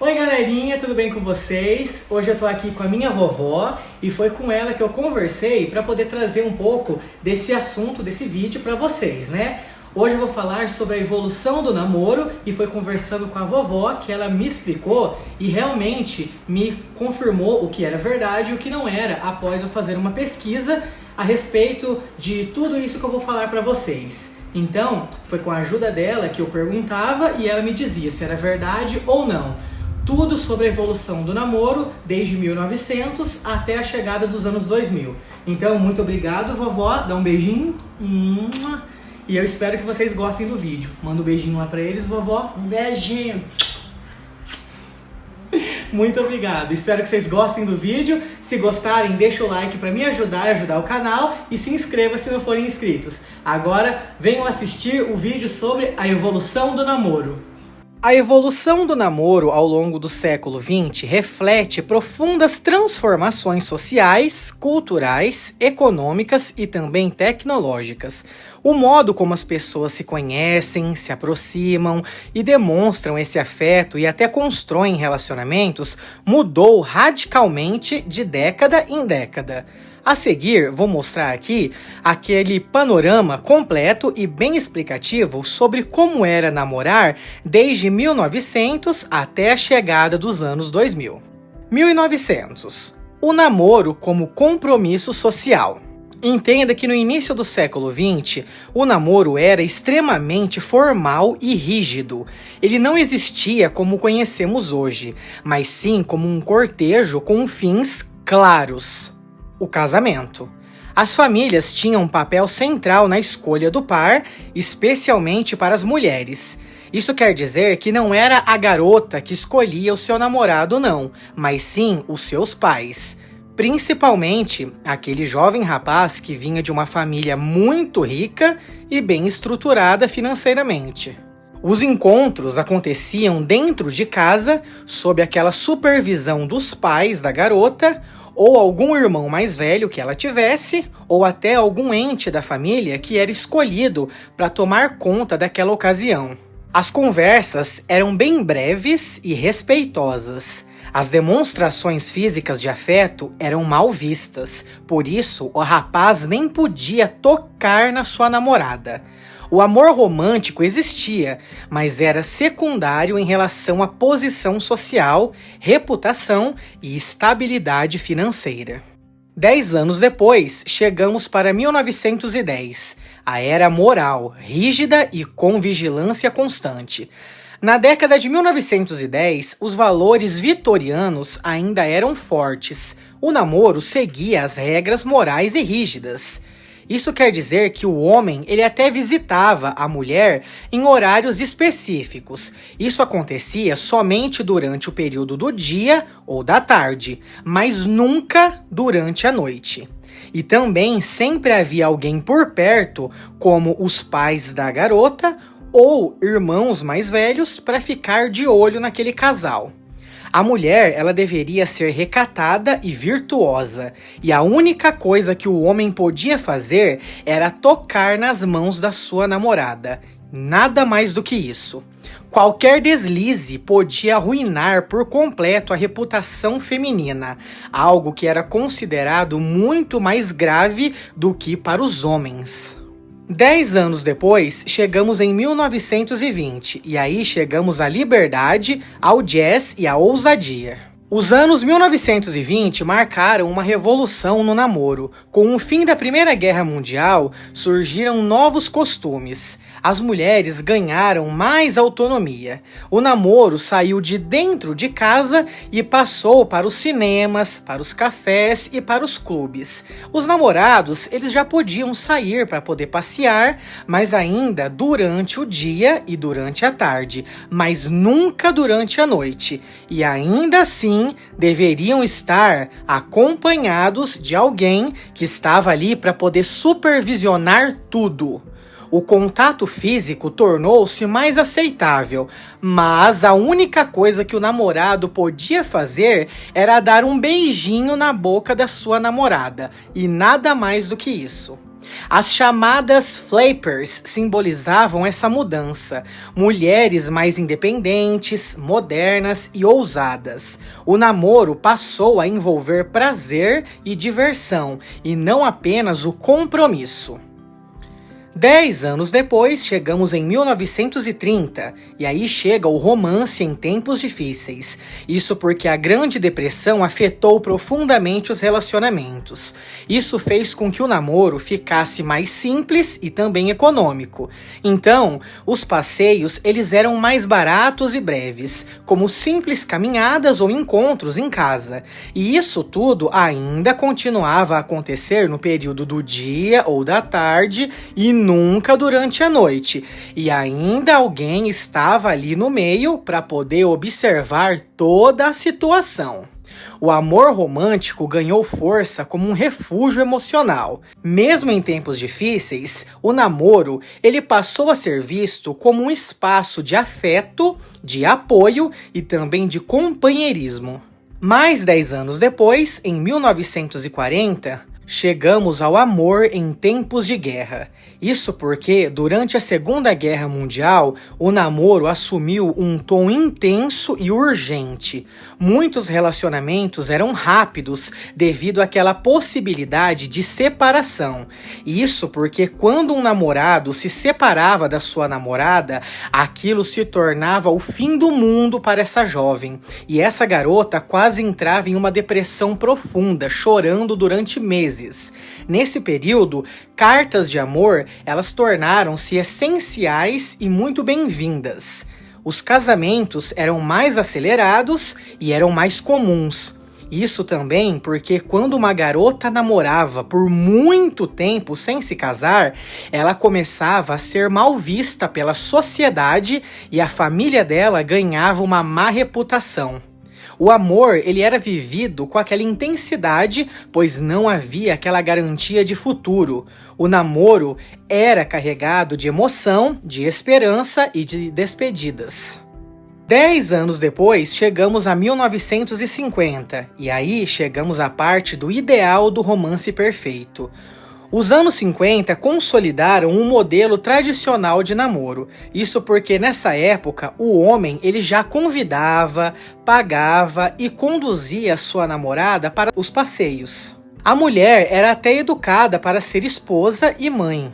Oi galerinha, tudo bem com vocês? Hoje eu tô aqui com a minha vovó e foi com ela que eu conversei para poder trazer um pouco desse assunto, desse vídeo para vocês, né? Hoje eu vou falar sobre a evolução do namoro e foi conversando com a vovó que ela me explicou e realmente me confirmou o que era verdade e o que não era após eu fazer uma pesquisa a respeito de tudo isso que eu vou falar para vocês. Então, foi com a ajuda dela que eu perguntava e ela me dizia se era verdade ou não. Tudo sobre a evolução do namoro desde 1900 até a chegada dos anos 2000. Então, muito obrigado, vovó. Dá um beijinho. E eu espero que vocês gostem do vídeo. Manda um beijinho lá pra eles, vovó. Um beijinho. Muito obrigado. Espero que vocês gostem do vídeo. Se gostarem, deixa o like pra me ajudar a ajudar o canal. E se inscreva se não forem inscritos. Agora, venham assistir o vídeo sobre a evolução do namoro. A evolução do namoro ao longo do século XX reflete profundas transformações sociais, culturais, econômicas e também tecnológicas. O modo como as pessoas se conhecem, se aproximam e demonstram esse afeto e até constroem relacionamentos mudou radicalmente de década em década. A seguir, vou mostrar aqui aquele panorama completo e bem explicativo sobre como era namorar desde 1900 até a chegada dos anos 2000. 1900. O namoro como compromisso social. Entenda que no início do século XX, o namoro era extremamente formal e rígido. Ele não existia como conhecemos hoje, mas sim como um cortejo com fins claros. O casamento. As famílias tinham um papel central na escolha do par, especialmente para as mulheres. Isso quer dizer que não era a garota que escolhia o seu namorado, não, mas sim os seus pais. Principalmente aquele jovem rapaz que vinha de uma família muito rica e bem estruturada financeiramente. Os encontros aconteciam dentro de casa, sob aquela supervisão dos pais da garota, ou algum irmão mais velho que ela tivesse, ou até algum ente da família que era escolhido para tomar conta daquela ocasião. As conversas eram bem breves e respeitosas. As demonstrações físicas de afeto eram mal vistas, por isso o rapaz nem podia tocar na sua namorada. O amor romântico existia, mas era secundário em relação à posição social, reputação e estabilidade financeira. 10 anos depois, chegamos para 1910, a era moral, rígida e com vigilância constante. Na década de 1910, os valores vitorianos ainda eram fortes. O namoro seguia as regras morais e rígidas. Isso quer dizer que o homem ele até visitava a mulher em horários específicos. Isso acontecia somente durante o período do dia ou da tarde, mas nunca durante a noite. E também sempre havia alguém por perto, como os pais da garota ou irmãos mais velhos, para ficar de olho naquele casal. A mulher, ela deveria ser recatada e virtuosa, e a única coisa que o homem podia fazer era tocar nas mãos da sua namorada. Nada mais do que isso. Qualquer deslize podia arruinar por completo a reputação feminina, algo que era considerado muito mais grave do que para os homens. 10 anos depois, chegamos em 1920, e aí chegamos à liberdade, ao jazz e à ousadia. Os anos 1920 marcaram uma revolução no namoro. Com o fim da Primeira Guerra Mundial, surgiram novos costumes. As mulheres ganharam mais autonomia. O namoro saiu de dentro de casa e passou para os cinemas, para os cafés e para os clubes. Os namorados, eles já podiam sair para poder passear, mas ainda durante o dia e durante a tarde, mas nunca durante a noite. E ainda assim, deveriam estar acompanhados de alguém que estava ali para poder supervisionar tudo. O contato físico tornou-se mais aceitável, mas a única coisa que o namorado podia fazer era dar um beijinho na boca da sua namorada, e nada mais do que isso. As chamadas flippers simbolizavam essa mudança. Mulheres mais independentes, modernas e ousadas. O namoro passou a envolver prazer e diversão, e não apenas o compromisso. 10 anos depois, chegamos em 1930, e aí chega o romance em tempos difíceis. Isso porque a Grande Depressão afetou profundamente os relacionamentos. Isso fez com que o namoro ficasse mais simples e também econômico. Então, os passeios eles eram mais baratos e breves, como simples caminhadas ou encontros em casa. E isso tudo ainda continuava a acontecer no período do dia ou da tarde e nunca durante a noite, e ainda alguém estava ali no meio para poder observar toda a situação. O amor romântico ganhou força como um refúgio emocional. Mesmo em tempos difíceis, o namoro ele passou a ser visto como um espaço de afeto, de apoio e também de companheirismo. Mais 10 anos depois, em 1940, chegamos ao amor em tempos de guerra. Isso porque, durante a Segunda Guerra Mundial, o namoro assumiu um tom intenso e urgente. Muitos relacionamentos eram rápidos devido àquela possibilidade de separação. Isso porque quando um namorado se separava da sua namorada, aquilo se tornava o fim do mundo para essa jovem. E essa garota quase entrava em uma depressão profunda, chorando durante meses. Nesse período, cartas de amor, elas tornaram-se essenciais e muito bem-vindas. Os casamentos eram mais acelerados e eram mais comuns. Isso também porque quando uma garota namorava por muito tempo sem se casar, ela começava a ser mal vista pela sociedade e a família dela ganhava uma má reputação. O amor, ele era vivido com aquela intensidade, pois não havia aquela garantia de futuro. O namoro era carregado de emoção, de esperança e de despedidas. 10 anos depois, chegamos a 1950, e aí chegamos à parte do ideal do romance perfeito. Os anos 50 consolidaram um modelo tradicional de namoro. Isso porque nessa época o homem ele já convidava, pagava e conduzia a sua namorada para os passeios. A mulher era até educada para ser esposa e mãe.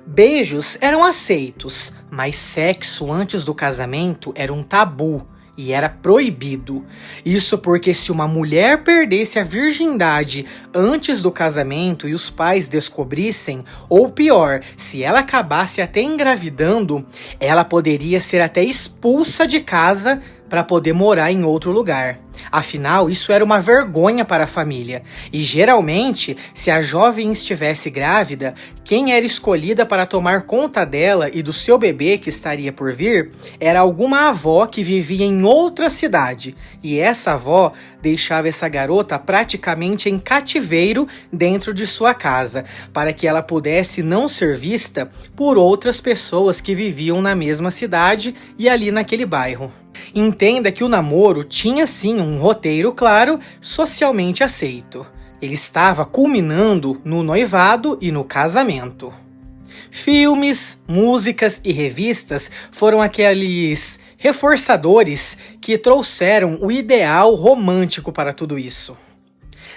Beijos eram aceitos, mas sexo antes do casamento era um tabu. E era proibido. Isso porque se uma mulher perdesse a virgindade antes do casamento e os pais descobrissem, ou pior, se ela acabasse até engravidando, ela poderia ser até expulsa de casa para poder morar em outro lugar. Afinal, isso era uma vergonha para a família. E geralmente, se a jovem estivesse grávida, quem era escolhida para tomar conta dela e do seu bebê que estaria por vir era alguma avó que vivia em outra cidade. E essa avó deixava essa garota praticamente em cativeiro dentro de sua casa, para que ela pudesse não ser vista por outras pessoas que viviam na mesma cidade e ali naquele bairro. Entenda que o namoro tinha sim um roteiro claro, socialmente aceito. Ele estava culminando no noivado e no casamento. Filmes, músicas e revistas foram aqueles reforçadores que trouxeram o ideal romântico para tudo isso.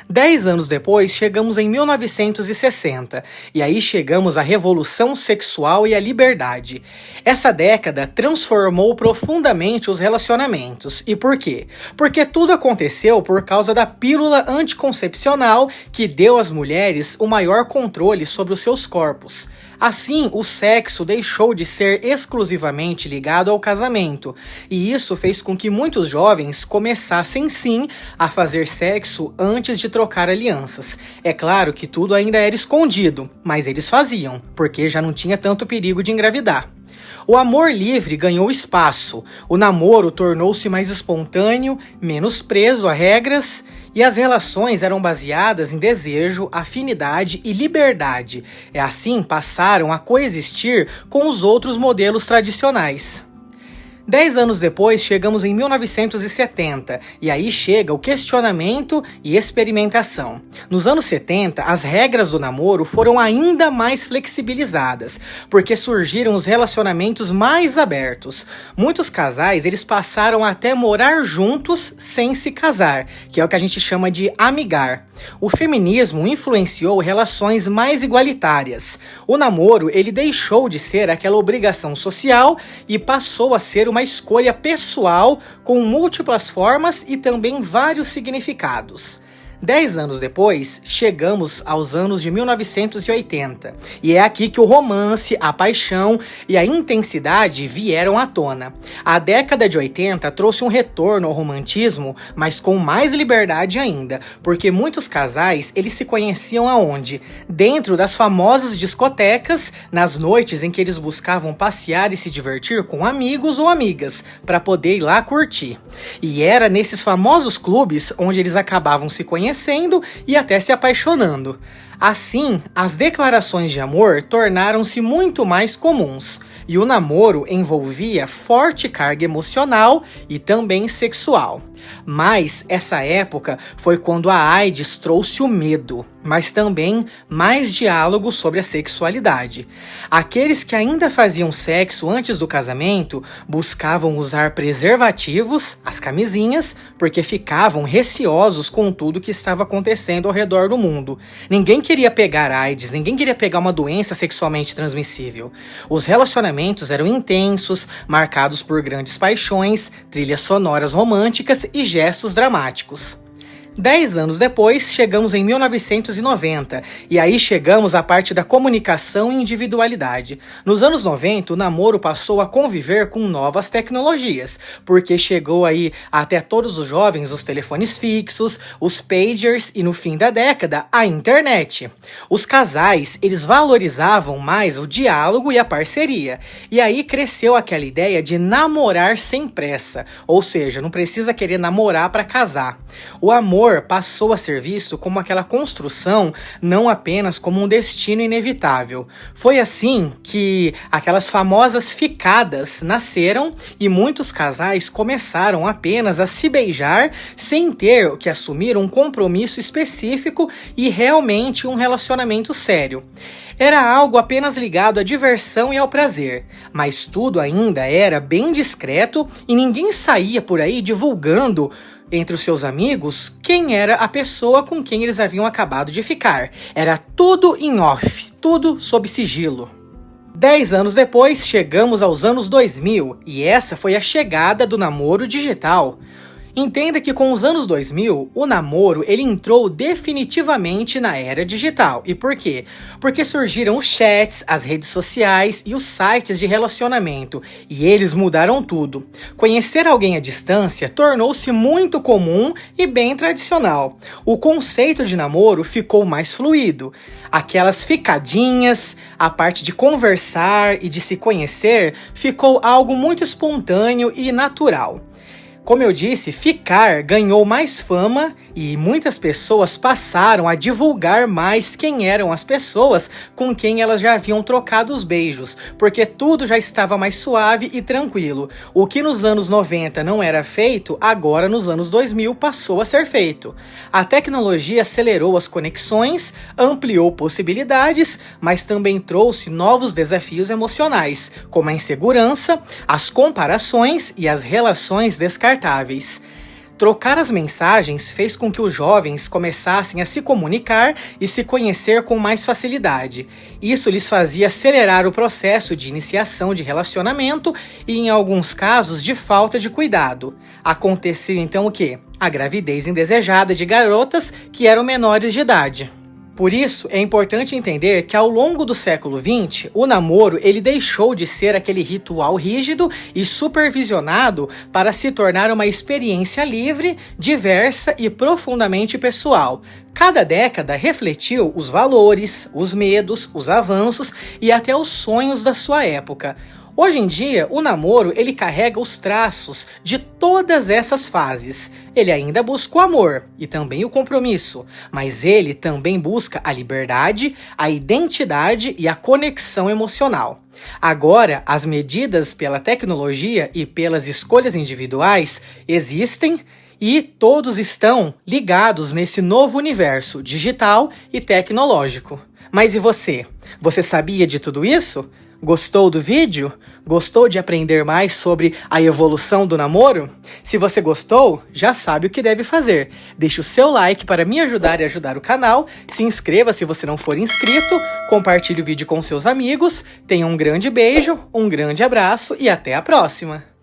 10 anos depois, chegamos em 1960, e aí chegamos à revolução sexual e à liberdade. Essa década transformou profundamente os relacionamentos. E por quê? Porque tudo aconteceu por causa da pílula anticoncepcional que deu às mulheres o maior controle sobre os seus corpos. Assim, o sexo deixou de ser exclusivamente ligado ao casamento, e isso fez com que muitos jovens começassem sim a fazer sexo antes de trocar alianças. É claro que tudo ainda era escondido, mas eles faziam, porque já não tinha tanto perigo de engravidar. O amor livre ganhou espaço, o namoro tornou-se mais espontâneo, menos preso a regras, e as relações eram baseadas em desejo, afinidade e liberdade. E assim passaram a coexistir com os outros modelos tradicionais. 10 anos depois, chegamos em 1970, e aí chega o questionamento e experimentação. Nos anos 70, as regras do namoro foram ainda mais flexibilizadas, porque surgiram os relacionamentos mais abertos. Muitos casais, eles passaram até morar juntos sem se casar, que é o que a gente chama de amigar. O feminismo influenciou relações mais igualitárias. O namoro, ele deixou de ser aquela obrigação social e passou a ser uma escolha pessoal com múltiplas formas e também vários significados. 10 anos depois, chegamos aos anos de 1980, e é aqui que o romance, a paixão e a intensidade vieram à tona. A década de 80 trouxe um retorno ao romantismo, mas com mais liberdade ainda, porque muitos casais, eles se conheciam aonde? Dentro das famosas discotecas, nas noites em que eles buscavam passear e se divertir com amigos ou amigas, para poder ir lá curtir. E era nesses famosos clubes onde eles acabavam se conhecendo e até se apaixonando. Assim, as declarações de amor tornaram-se muito mais comuns, e o namoro envolvia forte carga emocional e também sexual. Mas essa época foi quando a AIDS trouxe o medo, mas também mais diálogo sobre a sexualidade. Aqueles que ainda faziam sexo antes do casamento buscavam usar preservativos, as camisinhas, porque ficavam receosos com tudo que estava acontecendo ao redor do mundo. Ninguém queria pegar AIDS, ninguém queria pegar uma doença sexualmente transmissível. Os relacionamentos eram intensos, marcados por grandes paixões, trilhas sonoras românticas e gestos dramáticos. 10 anos depois, chegamos em 1990, e aí chegamos à parte da comunicação e individualidade. Nos anos 90, o namoro passou a conviver com novas tecnologias, porque chegou aí até todos os jovens os telefones fixos, os pagers e no fim da década, a internet. Os casais, eles valorizavam mais o diálogo e a parceria, e aí cresceu aquela ideia de namorar sem pressa, ou seja, não precisa querer namorar para casar. O amor passou a ser visto como aquela construção, não apenas como um destino inevitável. Foi assim que aquelas famosas ficadas nasceram e muitos casais começaram apenas a se beijar sem ter que assumir um compromisso específico e realmente um relacionamento sério. Era algo apenas ligado à diversão e ao prazer, mas tudo ainda era bem discreto e ninguém saía por aí divulgando entre os seus amigos quem era a pessoa com quem eles haviam acabado de ficar. Era tudo em off, tudo sob sigilo. 10 anos depois, chegamos aos anos 2000 e essa foi a chegada do namoro digital. Entenda que com os anos 2000, o namoro ele entrou definitivamente na era digital. E por quê? Porque surgiram os chats, as redes sociais e os sites de relacionamento. E eles mudaram tudo. Conhecer alguém à distância tornou-se muito comum e bem tradicional. O conceito de namoro ficou mais fluido. Aquelas ficadinhas, a parte de conversar e de se conhecer ficou algo muito espontâneo e natural. Como eu disse, ficar ganhou mais fama e muitas pessoas passaram a divulgar mais quem eram as pessoas com quem elas já haviam trocado os beijos, porque tudo já estava mais suave e tranquilo. O que nos anos 90 não era feito, agora nos anos 2000 passou a ser feito. A tecnologia acelerou as conexões, ampliou possibilidades, mas também trouxe novos desafios emocionais, como a insegurança, as comparações e as relações descartáveis. Trocar as mensagens fez com que os jovens começassem a se comunicar e se conhecer com mais facilidade. Isso lhes fazia acelerar o processo de iniciação de relacionamento e, em alguns casos, de falta de cuidado. Aconteceu então o quê? A gravidez indesejada de garotas que eram menores de idade. Por isso, é importante entender que ao longo do século XX, o namoro ele deixou de ser aquele ritual rígido e supervisionado para se tornar uma experiência livre, diversa e profundamente pessoal. Cada década refletiu os valores, os medos, os avanços e até os sonhos da sua época. Hoje em dia, o namoro ele carrega os traços de todas essas fases. Ele ainda busca o amor e também o compromisso, mas ele também busca a liberdade, a identidade e a conexão emocional. Agora, as medidas pela tecnologia e pelas escolhas individuais existem e todos estão ligados nesse novo universo digital e tecnológico. Mas e você? Você sabia de tudo isso? Gostou do vídeo? Gostou de aprender mais sobre a evolução do namoro? Se você gostou, já sabe o que deve fazer. Deixe o seu like para me ajudar e ajudar o canal, se inscreva se você não for inscrito, compartilhe o vídeo com seus amigos, tenha um grande beijo, um grande abraço e até a próxima!